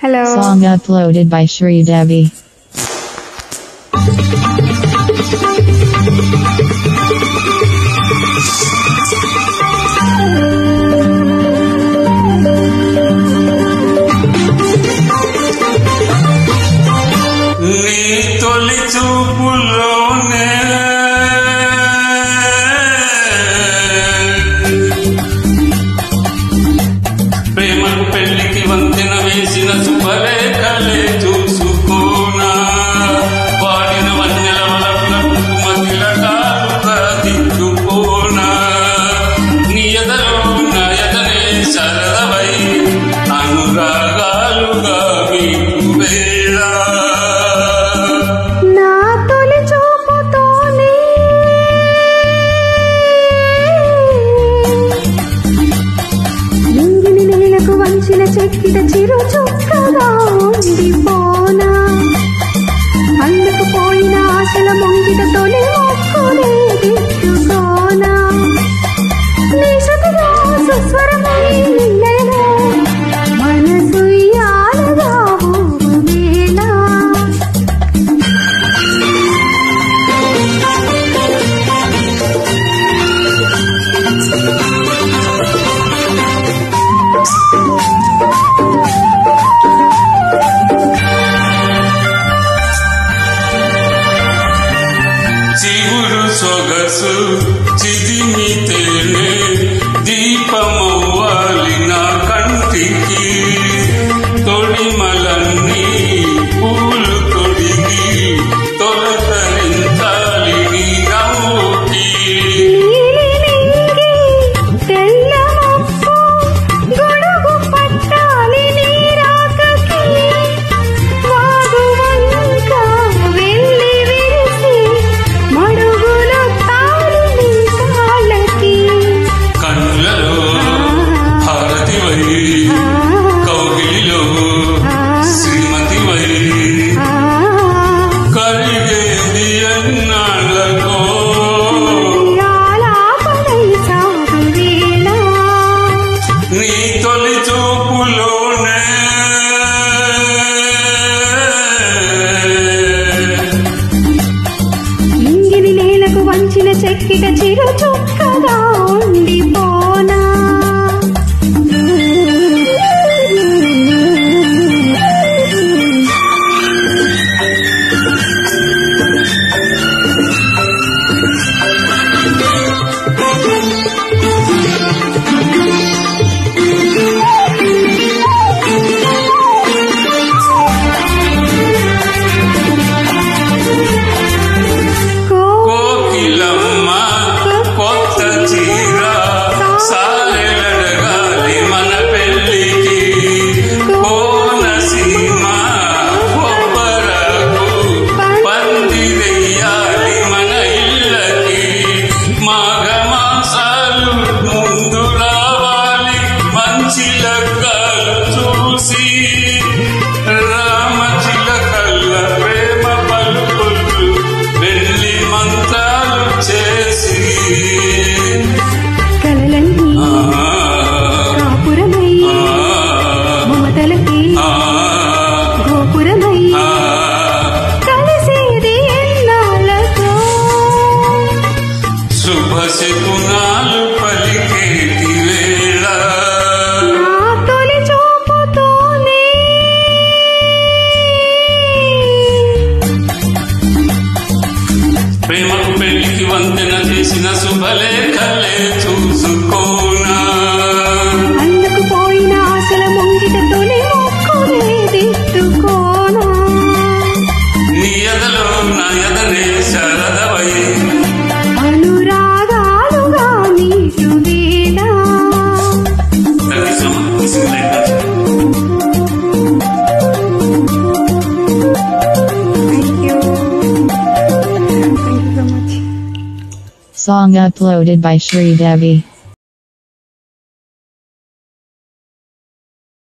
Hello. Song uploaded by Shri Devi. ప్రేమకు పెళ్లికి వంతెన వేసిన శుభలేఖలే చూసుకోనా వాడిన వన్నెల వలపుల కుంకుమతిలకాలుగా దిక్కుపోనా నీ ఎదలో నా ఎదనే శరదవై అనురాగాలుగా మీకు వేళ నా తొలి చూపుతోనే నింగిని నేలకు వంచిన చెక్కిట చిరు చుక్కగా ఉండిపోనా అందుకు పోయిన ఆశల ముంగిట తొలి మొక్కునే దిట్టుకోనా నీ శృతిలో సుస్వరమై నిన్నెలో మనసు యాలగా ఊగువేళ చిగురు సొగసు చిదిమితేనే దీపమవ్వాలి నా కంటికి తొడిమలన్నీ పూలు తొడిగి తొలకరించాలి నీ నవ్వుకి కౌగిలిలో శ్రీమతివై కరిగేది ఎన్నాళ్ళకో నీ తొలి చూపులోనే ఇంగిని నేలకు వంచిన చెక్కిట చిరు చుక్కగా ఉండిపోనా చూసి రామచిలకల్ల ప్రేమ పలుకులు వెళ్ళి మంత్రాలు చేసి కలలన్నీ కాపురమై మమతలకి గోపురమై కలిసేది ఎన్నాళ్ళతో శుభశకునాలు పలికేటి వేళ ప్రేమకు పెళ్లికి వంతెన చేసిన శుభలేఖలే చూసుకోనా అందుకు పోయిన ఆశల ముంగిట తొలి మొక్కునే దిట్టుకోనా నీ ఎదలో నా ఎదనే శరదవై అనురాగాలుగా నీటు వేళ Song uploaded by Shri Devi.